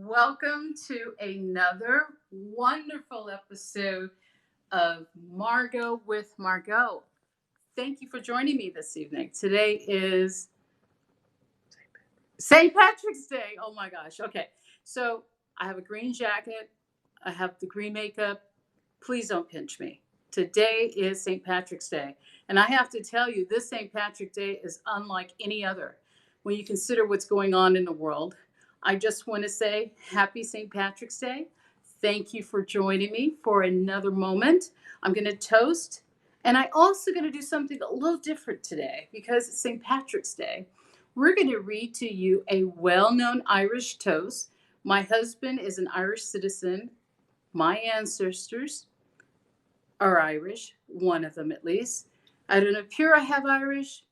Welcome to another wonderful episode of Margaux with Margaux. Thank you for joining me this evening. Today is St. Patrick's Day. Oh my gosh. Okay. So I have a green jacket, I have the green makeup. Please don't pinch me. Today is St. Patrick's Day. And I have to tell you, this St. Patrick's Day is unlike any other. When you consider what's going on in the world, I just want to say happy St. Patrick's Day. Thank you for joining me for another moment. I'm going to toast. And I also going to do something a little different today because it's St. Patrick's Day. We're going to read to you a well-known Irish toast. My husband is an Irish citizen. My ancestors are Irish, one of them at least. I don't appear I have Irish,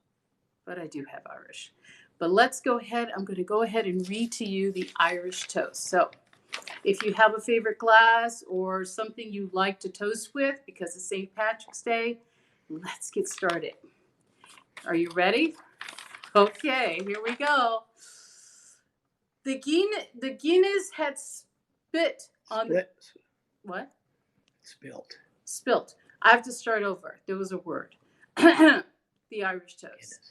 but I do have Irish. But let's go ahead. I'm going to go ahead and read to you the Irish toast. So if you have a favorite glass or something you like to toast with because it's St. Patrick's Day, let's get started. Are you ready? Okay, here we go. The Guinness had spit on the... What? Spilt. I have to start over. There was a word. The Irish toast.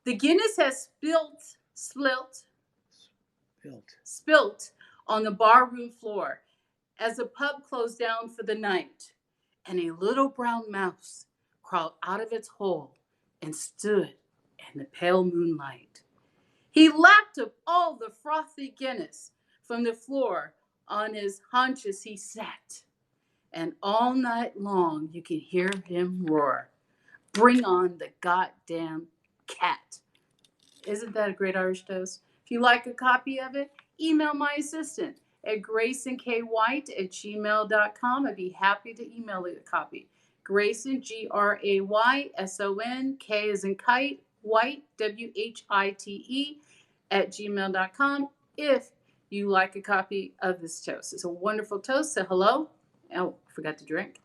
The Guinness has spilt on the barroom floor as the pub closed down for the night, and a little brown mouse crawled out of its hole and stood in the pale moonlight. He lapped up all the frothy Guinness from the floor. On his haunches he sat, and all night long you could hear him roar, "Bring on the goddamn cat." Isn't that a great Irish toast? If you like a copy of it, email my assistant at graysonky@gmail.com. I'd be happy to email you a copy. Grayson, Grayson, K as in kite, White, WHITE, @gmail.com if you like a copy of this toast. It's a wonderful toast. So hello. Oh, I forgot to drink.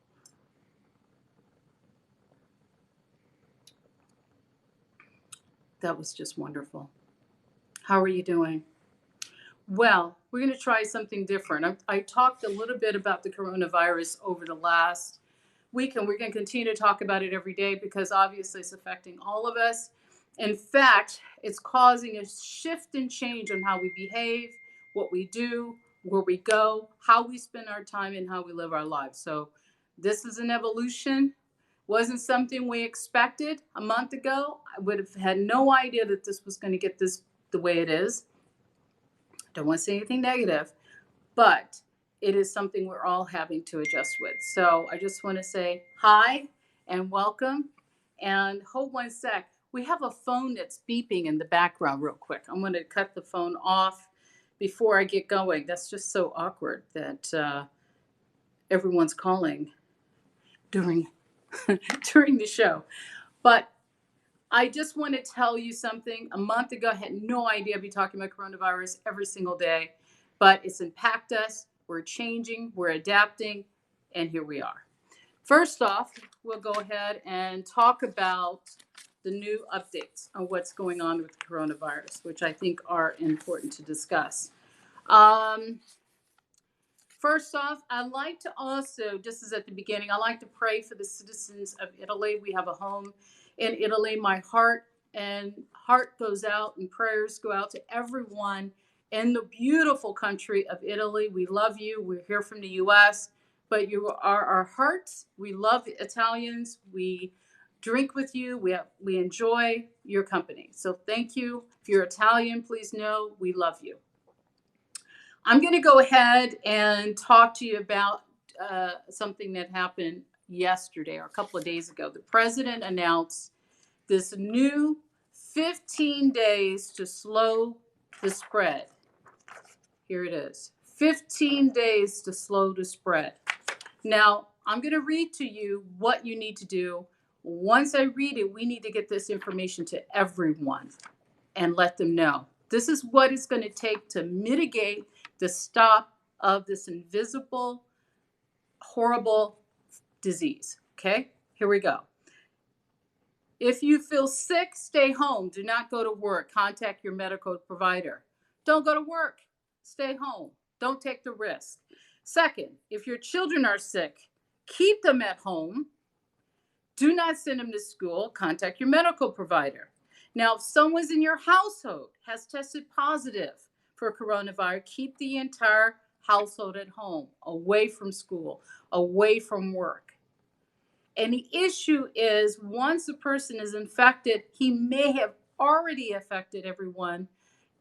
That was just wonderful. How are you doing? Well, we're going to try something different. I talked a little bit about the coronavirus over the last week, and we're going to continue to talk about it every day because obviously it's affecting all of us. In fact, it's causing a shift and change on how we behave, what we do, where we go, how we spend our time, and how we live our lives. So this is an evolution. Wasn't something we expected a month ago. I would have had no idea that this was going to get this the way it is. Don't want to say anything negative, but it is something we're all having to adjust with. So I just want to say hi and welcome. And hold one sec. We have a phone that's beeping in the background real quick. I'm going to cut the phone off before I get going. That's just so awkward that everyone's calling during the show. But I just want to tell you something. A month ago, I had no idea I'd be talking about coronavirus every single day, but it's impacted us. We're changing, we're adapting, and here we are. First off, we'll go ahead and talk about the new updates on what's going on with coronavirus, which I think are important to discuss. First off, I'd like to also, just as at the beginning, I like to pray for the citizens of Italy. We have a home in Italy. My heart goes out and prayers go out to everyone in the beautiful country of Italy. We love you. We're here from the U.S., but you are our hearts. We love Italians. We drink with you. We enjoy your company. So thank you. If you're Italian, please know we love you. I'm going to go ahead and talk to you about something that happened yesterday or a couple of days ago. The president announced this new 15 days to slow the spread. Here it is. 15 days to slow the spread. Now, I'm going to read to you what you need to do. Once I read it, we need to get this information to everyone and let them know. This is what it's going to take to mitigate the stop of this invisible, horrible disease. Okay, here we go. If you feel sick, stay home. Do not go to work. Contact your medical provider. Don't go to work. stay home. Don't take the risk. Second, if your children are sick, keep them at home. Do not send them to school. Contact your medical provider. Now, if someone's in your household has tested positive for coronavirus, keep the entire household at home, away from school, away from work. And the issue is once a person is infected, he may have already affected everyone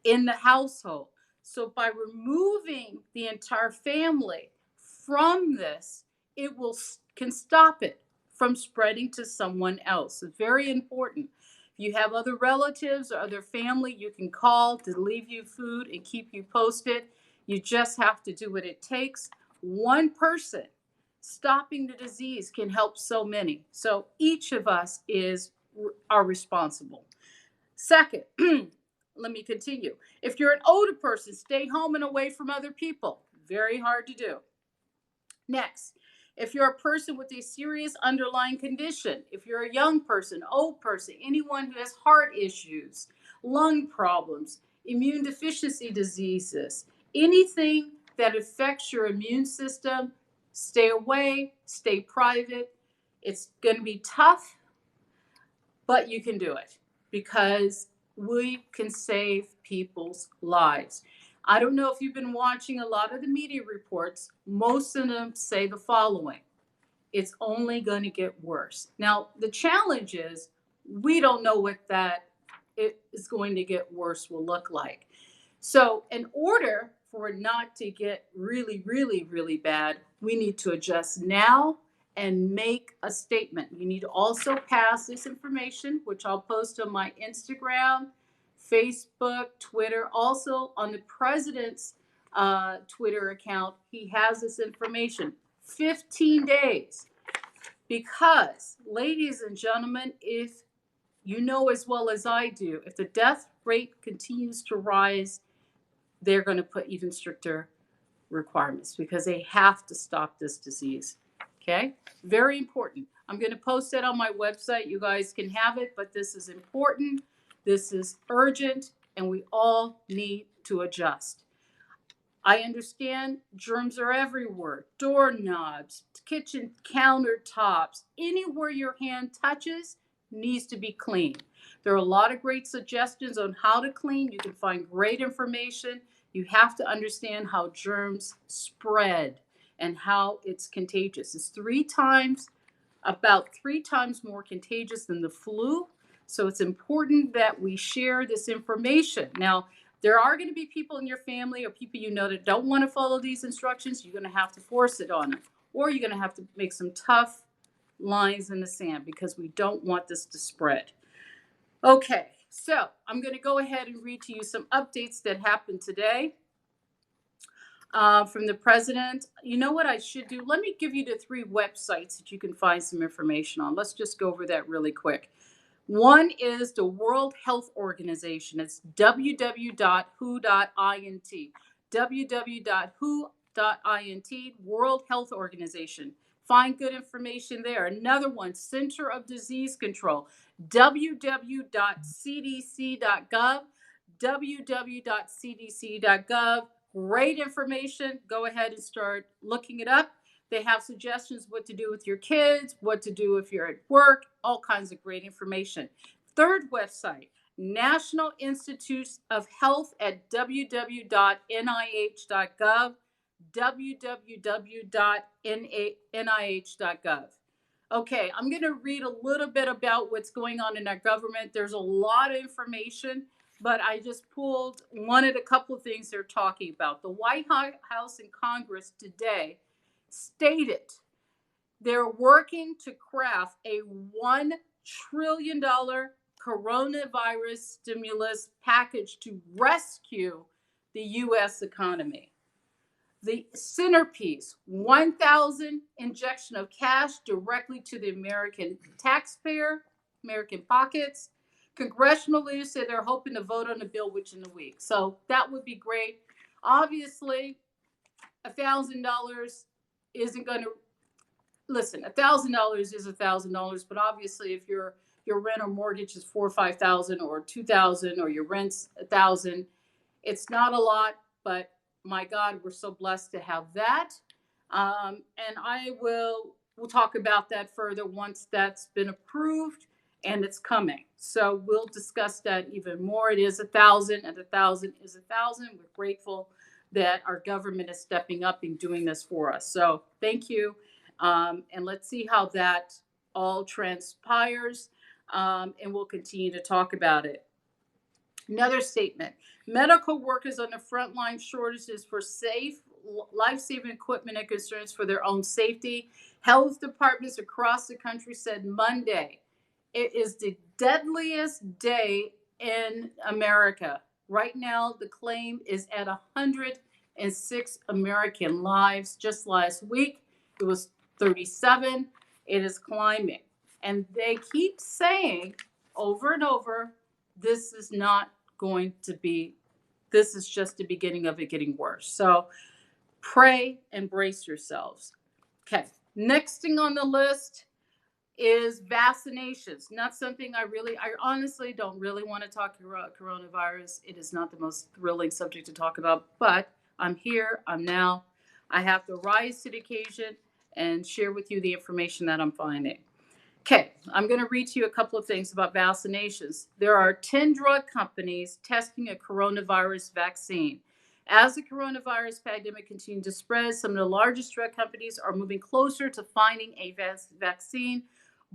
in the household. So by removing the entire family from this, it can stop it from spreading to someone else. It's very important. If you have other relatives or other family, you can call to leave you food and keep you posted. You just have to do what it takes. One person stopping the disease can help so many. So each of us are responsible. Second, let me continue. If you're an older person, stay home and away from other people. Very hard to do. Next, if you're a person with a serious underlying condition, if you're a young person, old person, anyone who has heart issues, lung problems, immune deficiency diseases, anything that affects your immune system, stay away, stay private. It's going to be tough, but you can do it because we can save people's lives. I don't know if you've been watching a lot of the media reports. Most of them say the following: it's only going to get worse. Now, the challenge is we don't know what that it is going to get worse will look like. So in order for it not to get really, really, really bad, we need to adjust now and make a statement. You need to also pass this information, which I'll post on my Instagram, Facebook, Twitter, also on the president's Twitter account. He has this information. 15 days. Because, ladies and gentlemen, if you know as well as I do, if the death rate continues to rise, they're going to put even stricter requirements because they have to stop this disease. Okay? Very important. I'm going to post it on my website. You guys can have it, but this is important. This is urgent, and we all need to adjust. I understand germs are everywhere. Doorknobs, kitchen countertops, anywhere your hand touches needs to be clean. There are a lot of great suggestions on how to clean. You can find great information. You have to understand how germs spread and how it's contagious. It's about three times more contagious than the flu. So it's important that we share this information. Now, there are going to be people in your family or people you know that don't want to follow these instructions. You're going to have to force it on them. Or you're going to have to make some tough lines in the sand because we don't want this to spread. Okay, so I'm going to go ahead and read to you some updates that happened today from the president. You know what I should do? Let me give you the 3 websites that you can find some information on. Let's just go over that really quick. One is the World Health Organization. It's www.who.int. www.who.int, World Health Organization. Find good information there. Another one, Center of Disease Control, www.cdc.gov, www.cdc.gov. Great information. Go ahead and start looking it up. They have suggestions what to do with your kids, what to do if you're at work, all kinds of great information. Third website, National Institutes of Health at www.nih.gov, www.nih.gov. Okay, I'm going to read a little bit about what's going on in our government. There's a lot of information, but I just wanted a couple of things they're talking about. The White House and Congress today stated they're working to craft a $1 trillion coronavirus stimulus package to rescue the U.S. economy. The centerpiece, 1,000 injection of cash directly to the American taxpayer, American pockets. Congressional leaders say they're hoping to vote on the bill within a week. So that would be great. Obviously, $1,000 isn't going to listen. $1,000 is $1,000, but obviously, if your rent or mortgage is $4,000 or $5,000 or $2,000 or your rent's $1,000, it's not a lot, but my God, we're so blessed to have that. And we'll talk about that further once that's been approved and it's coming. So we'll discuss that even more. It is 1,000, and 1,000 is 1,000. We're grateful that our government is stepping up and doing this for us. So thank you. And let's see how that all transpires. And we'll continue to talk about it. Another statement: medical workers on the front line shortages for safe, life-saving equipment and concerns for their own safety. Health departments across the country said Monday it is the deadliest day in America. Right now, the claim is at 106 American lives. Just last week, it was 37. It is climbing. And they keep saying over and over, this is not going to be, this is just the beginning of it getting worse. So pray and brace yourselves. Okay, next thing on the list is vaccinations. Not something I honestly don't really want to talk about coronavirus. It is not the most thrilling subject to talk about, but I'm here, I'm now. I have to rise to the occasion and share with you the information that I'm finding. Okay, I'm going to read to you a couple of things about vaccinations. There are 10 drug companies testing a coronavirus vaccine. As the coronavirus pandemic continues to spread, some of the largest drug companies are moving closer to finding a vaccine.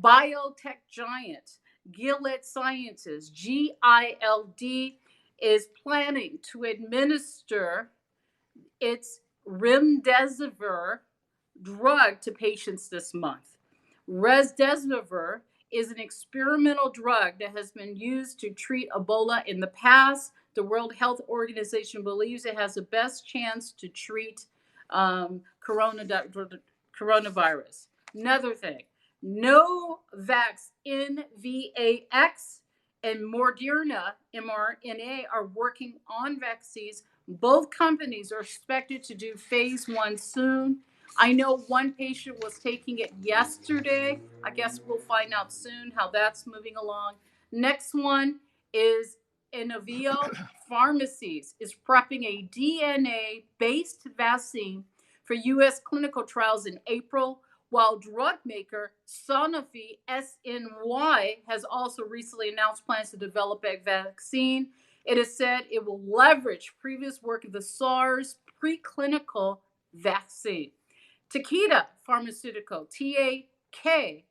Biotech giant Gilead Sciences, GILD, is planning to administer its remdesivir drug to patients this month. Remdesivir is an experimental drug that has been used to treat Ebola in the past. The World Health Organization believes it has the best chance to treat coronavirus. Another thing, Novavax, NVAX, and Moderna, mRNA, are working on vaccines. Both companies are expected to do phase 1 soon. I know one patient was taking it yesterday. I guess we'll find out soon how that's moving along. Next one is Inovio Pharmacies is prepping a DNA-based vaccine for U.S. clinical trials in April, while drug maker Sanofi SNY has also recently announced plans to develop a vaccine. It is said it will leverage previous work of the SARS preclinical vaccine. Takeda Pharmaceutical, TAK,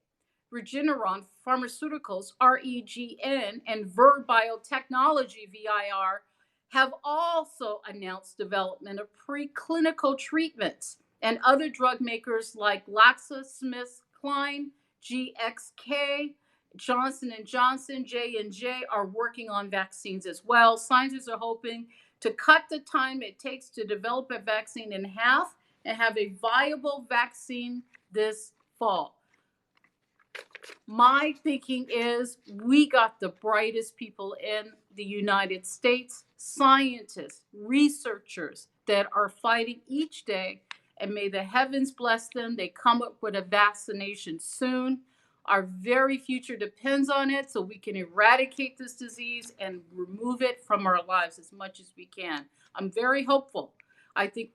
Regeneron Pharmaceuticals, REGN, and Verb Biotechnology, VIR, have also announced development of preclinical treatments. And other drug makers like GlaxoSmithKline, GXK, Johnson & Johnson, J&J are working on vaccines as well. Scientists are hoping to cut the time it takes to develop a vaccine in half and have a viable vaccine this fall. My thinking is we got the brightest people in the United States, scientists, researchers that are fighting each day, and may the heavens bless them. They come up with a vaccination soon. Our very future depends on it, so we can eradicate this disease and remove it from our lives as much as we can. I'm very hopeful. I think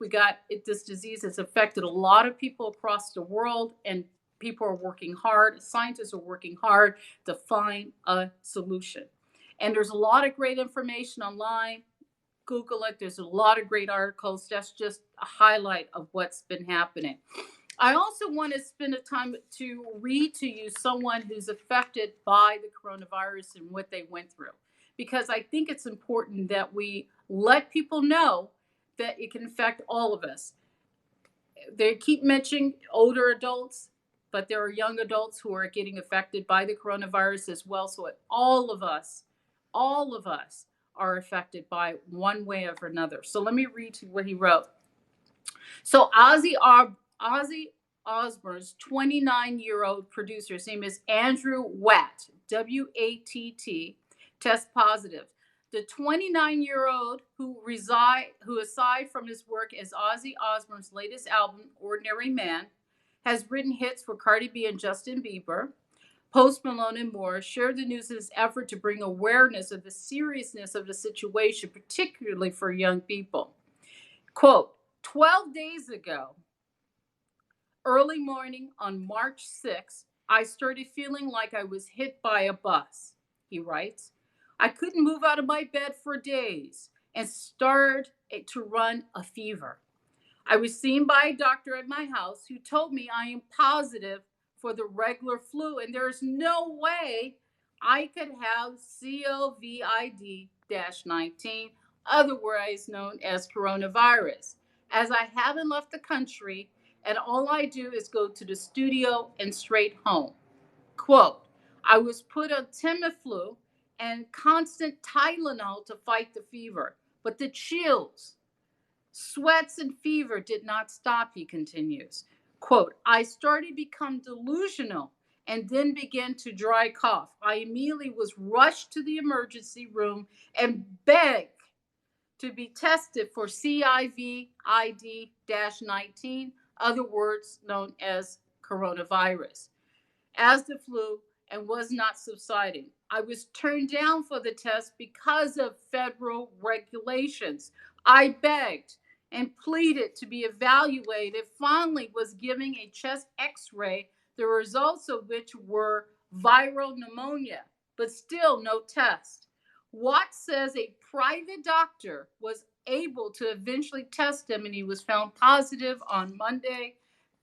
this disease has affected a lot of people across the world, and people are working hard. Scientists are working hard to find a solution. And there's a lot of great information online. Google it. There's a lot of great articles. That's just a highlight of what's been happening. I also want to spend a time to read to you someone who's affected by the coronavirus and what they went through, because I think it's important that we let people know that it can affect all of us. They keep mentioning older adults, but there are young adults who are getting affected by the coronavirus as well. So all of us are affected by one way or another. So let me read to what he wrote. So Ozzy Osbourne's 29-year-old producer, his name is Andrew Watt, W-A-T-T, test positive. The 29-year-old who aside from his work as Ozzy Osbourne's latest album, Ordinary Man, has written hits for Cardi B and Justin Bieber, Post Malone, and more, shared the news of his effort to bring awareness of the seriousness of the situation, particularly for young people. Quote, 12 days ago, early morning on March 6th, I started feeling like I was hit by a bus, he writes. I couldn't move out of my bed for days and started to run a fever. I was seen by a doctor at my house who told me I am positive for the regular flu and there's no way I could have COVID 19, otherwise known as coronavirus, as I haven't left the country and all I do is go to the studio and straight home. Quote, I was put on Tamiflu and constant Tylenol to fight the fever, but the chills, sweats, and fever did not stop, he continues. Quote, I started to become delusional and then began to dry cough. I immediately was rushed to the emergency room and begged to be tested for COVID 19, other words known as coronavirus, as the flu and was not subsiding. I was turned down for the test because of federal regulations. I begged and pleaded to be evaluated, finally was giving a chest x-ray, the results of which were viral pneumonia, but still no test. Watts says a private doctor was able to eventually test him and he was found positive on Monday.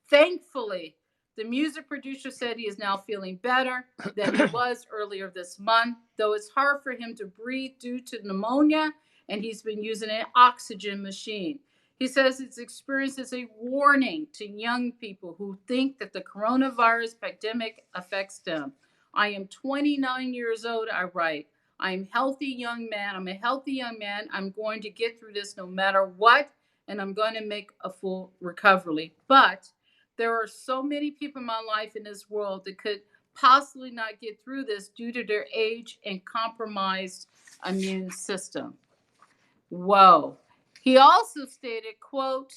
Thankfully, the music producer said he is now feeling better than he was earlier this month, though it's hard for him to breathe due to pneumonia, and he's been using an oxygen machine. He says his experience is a warning to young people who think that the coronavirus pandemic affects them. I am 29 years old, I write. I'm a healthy young man. I'm a healthy young man. I'm going to get through this no matter what, and I'm going to make a full recovery. But there are so many people in my life in this world that could possibly not get through this due to their age and compromised immune system. Whoa. He also stated, quote,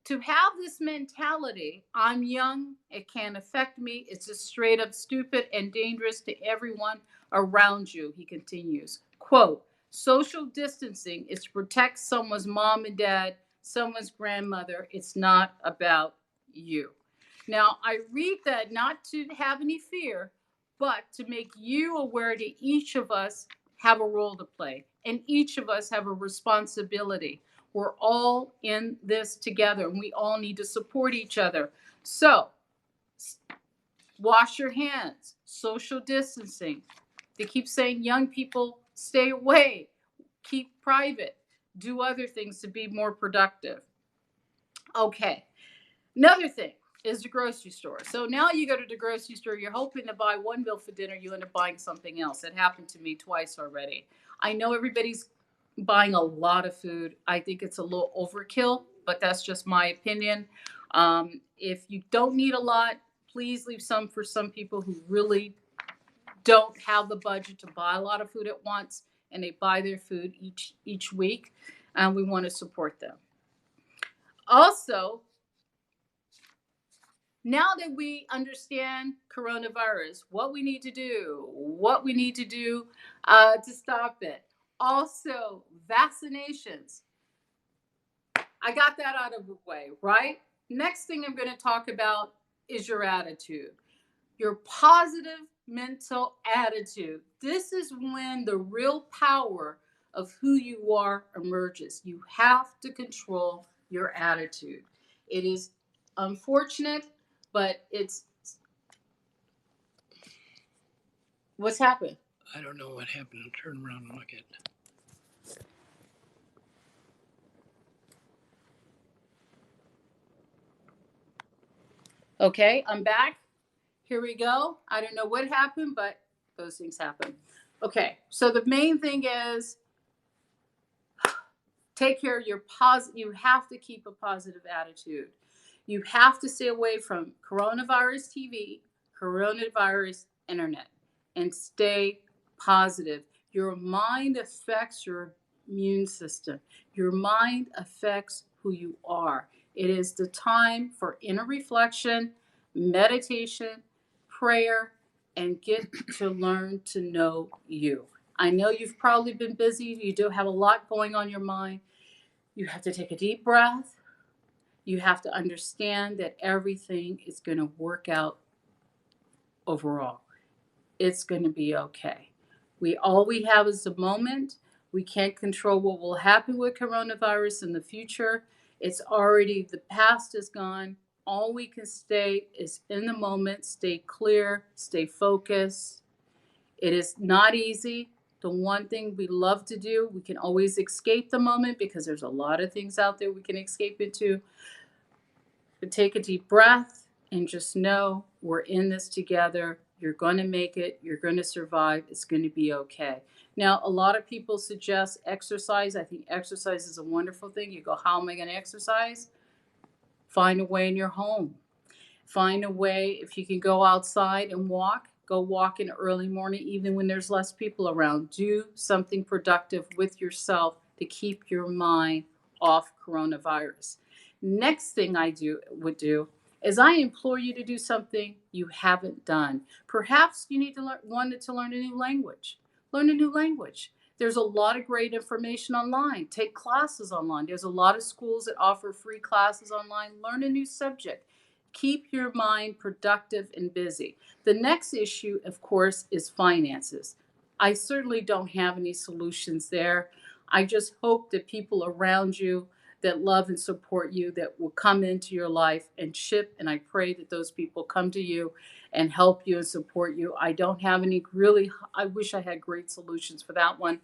to have this mentality, I'm young, it can't affect me, it's just straight up stupid and dangerous to everyone around you, he continues. Quote, social distancing is to protect someone's mom and dad, someone's grandmother. It's not about you. Now, I read that not to have any fear, but to make you aware that each of us have a role to play and each of us have a responsibility. We're all in this together and we all need to support each other. So, wash your hands, social distancing. They keep saying young people stay away, keep private, do other things to be more productive. Okay, another thing is the grocery store. So now you go to the grocery store, you're hoping to buy one meal for dinner, you end up buying something else. It happened to me twice already. I know everybody's buying a lot of food. I think it's a little overkill, but that's just my opinion. If you don't need a lot, please leave some for some people who really don't have the budget to buy a lot of food at once and they buy their food each week. And we want to support them. Also, now that we understand coronavirus, what we need to do to stop it. Also, vaccinations. I got that out of the way, right? Next thing I'm going to talk about is your attitude, your positive mental attitude. This is when the real power of who you are emerges. You have to control your attitude. It is unfortunate, but it's what's happened. I don't know what happened. I'll turn around and look at it. Okay, I'm back. Here we go. I don't know what happened, but those things happen. Okay, so the main thing is take care of your you have to keep a positive attitude. You have to stay away from coronavirus TV, coronavirus internet, and stay positive. Your mind affects your immune system. Your mind affects who you are. It is the time for inner reflection, meditation, prayer, and get to learn to know you. I know you've probably been busy. You do have a lot going on your mind. You have to take a deep breath. You have to understand that everything is going to work out overall. It's going to be okay. All we have is the moment. We can't control what will happen with coronavirus in the future. It's already, the past is gone. All we can stay is in the moment, stay clear, stay focused. It is not easy. The one thing we love to do, we can always escape the moment because there's a lot of things out there we can escape into. But take a deep breath and just know we're in this together. You're going to make it. You're going to survive. It's going to be okay. Now, a lot of people suggest exercise. I think exercise is a wonderful thing. You go, how am I going to exercise? Find a way in your home. Find a way, if you can go outside and walk, go walk in the early morning, even when there's less people around. Do something productive with yourself to keep your mind off coronavirus. Next thing I would do is I implore you to do something you haven't done. Perhaps you need to wanted to learn a new language. Learn a new language. There's a lot of great information online. Take classes online. There's a lot of schools that offer free classes online. Learn a new subject. Keep your mind productive and busy. The next issue, of course, is finances. I certainly don't have any solutions there. I just hope that people around you that love and support you, that will come into your life and chip, and I pray that those people come to you and help you and support you. I don't have any really, I wish I had great solutions for that one.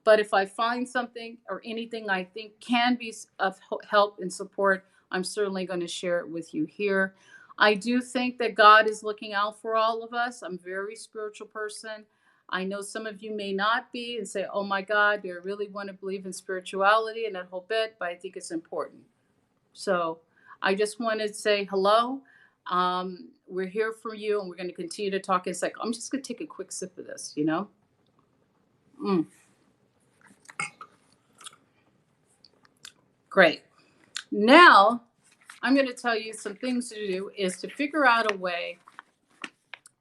But if I find something or anything I think can be of help and support, I'm certainly going to share it with you here. I do think that God is looking out for all of us. I'm a very spiritual person. I know some of you may not be and say, oh my God, do I really want to believe in spirituality and that whole bit? But I think it's important. So I just wanted to say hello. We're here for you and we're going to continue to talk in a sec. I'm just going to take a quick sip of this, you know? Great. Now, I'm going to tell you some things to do is to figure out a way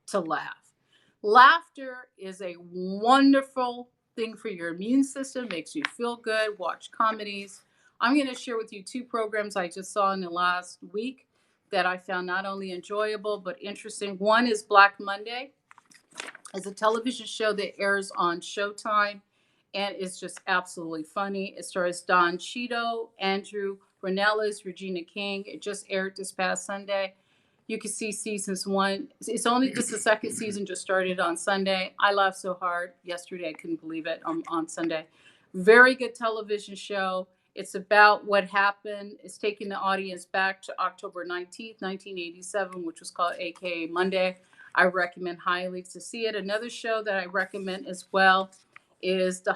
to laugh. Laughter is a wonderful thing for your immune system, makes you feel good. Watch comedies. I'm going to share with you 2 programs I just saw in the last week that I found not only enjoyable but interesting. One is Black Monday. It's a television show that airs on Showtime, and it's just absolutely funny. It stars Don Cheadle, Andrew Ranellis, Regina King. It just aired this past Sunday. You can see seasons 1. It's only just the second season, just started on Sunday. I laughed so hard yesterday, I couldn't believe it on Sunday. Very good television show. It's about what happened. It's taking the audience back to October 19th, 1987, which was called AKA Monday. I recommend highly to see it. Another show that I recommend as well is the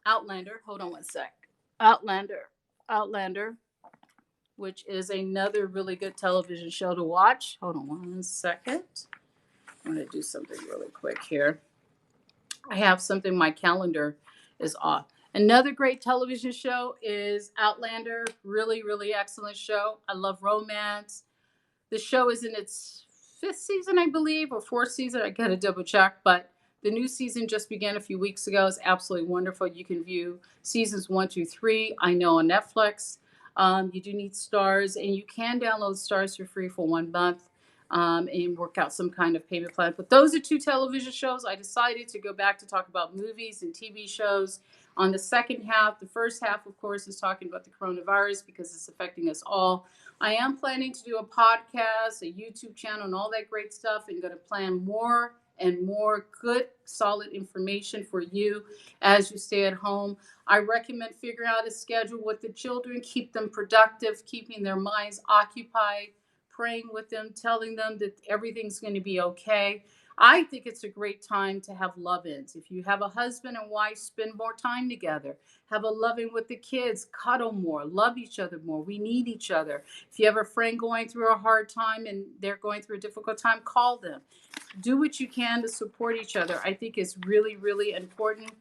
Outlander. Hold on one sec. Outlander, which is another really good television show to watch. Hold on one second. I'm going to do something really quick here. I have something, my calendar is off. Another great television show is Outlander. Really, really excellent show. I love romance. The show is in its 5th season, I believe, or 4th season. I got to double check, but the new season just began a few weeks ago. It's absolutely wonderful. You can view seasons 1 through 3. I know on Netflix. You do need stars, and you can download stars for free for 1 month and work out some kind of payment plan. But those are 2 television shows. I decided to go back to talk about movies and TV shows on the second half. The first half, of course, is talking about the coronavirus because it's affecting us all. I am planning to do a podcast, a YouTube channel, and all that great stuff, and going to plan more and more good, solid information for you as you stay at home. I recommend figuring out a schedule with the children, keep them productive, keeping their minds occupied, praying with them, telling them that everything's going to be okay. I think it's a great time to have love-ins. If you have a husband and wife, spend more time together. Have a love-in with the kids. Cuddle more. Love each other more. We need each other. If you have a friend going through a hard time and they're going through a difficult time, call them. Do what you can to support each other. I think it's really, really important.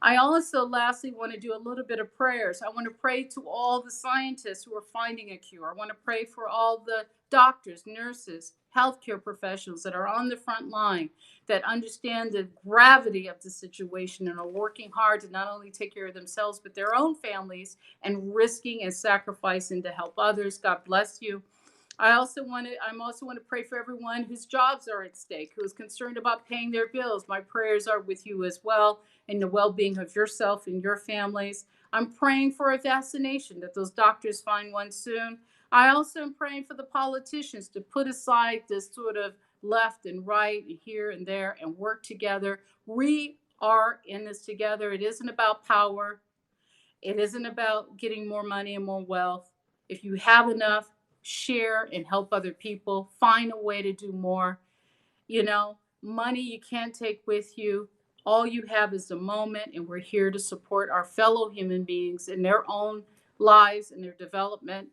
I also, lastly, want to do a little bit of prayers. I want to pray to all the scientists who are finding a cure. I want to pray for all the doctors, nurses, healthcare professionals that are on the front line, that understand the gravity of the situation and are working hard to not only take care of themselves, but their own families, and risking and sacrificing to help others. God bless you. I'm also want to pray for everyone whose jobs are at stake, who is concerned about paying their bills. My prayers are with you as well, and the well-being of yourself and your families. I'm praying for a vaccination, that those doctors find one soon. I also am praying for the politicians to put aside this sort of left and right and here and there and work together. We are in this together. It isn't about power. It isn't about getting more money and more wealth. If you have enough, share and help other people. Find a way to do more. Money you can't take with you. All you have is the moment, and we're here to support our fellow human beings in their own lives and their development.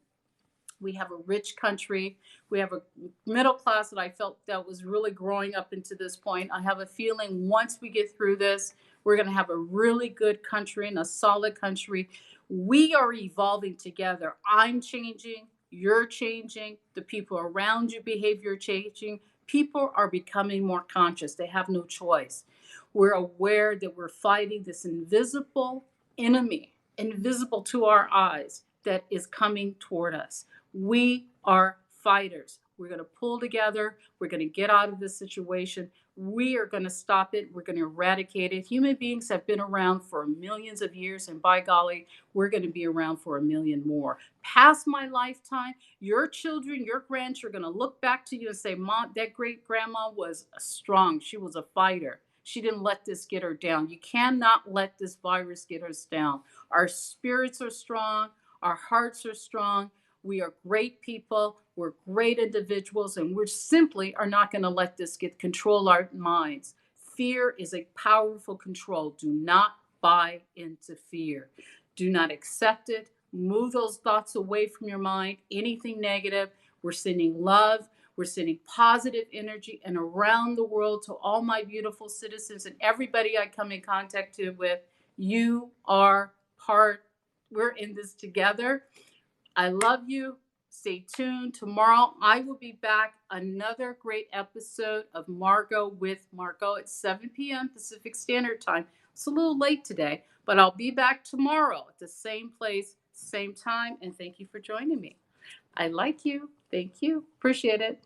We have a rich country. We have a middle class that I felt that was really growing up into this point. I have a feeling once we get through this, we're going to have a really good country and a solid country. We are evolving together. I'm changing. You're changing. The people around you behavior changing. People are becoming more conscious. They have no choice. We're aware that we're fighting this invisible enemy, invisible to our eyes, that is coming toward us. We are fighters. We're going to pull together. We're going to get out of this situation. We are going to stop it. We're going to eradicate it. Human beings have been around for millions of years, and by golly, we're going to be around for a million more. Past my lifetime, your children, your grandchildren are going to look back to you and say, Mom, that great grandma was strong. She was a fighter. She didn't let this get her down. You cannot let this virus get us down. Our spirits are strong. Our hearts are strong. We are great people. We're great individuals, and we simply are not going to let this control our minds. Fear is a powerful control. Do not buy into fear. Do not accept it. Move those thoughts away from your mind. Anything negative. We're sending love. We're sending positive energy, and around the world, to all my beautiful citizens and everybody I come in contact with, you are part. We're in this together. I love you. Stay tuned. Tomorrow, I will be back. Another great episode of Margaux with Margaux at 7 p.m. Pacific Standard Time. It's a little late today, but I'll be back tomorrow at the same place, same time. And thank you for joining me. I like you. Thank you. Appreciate it.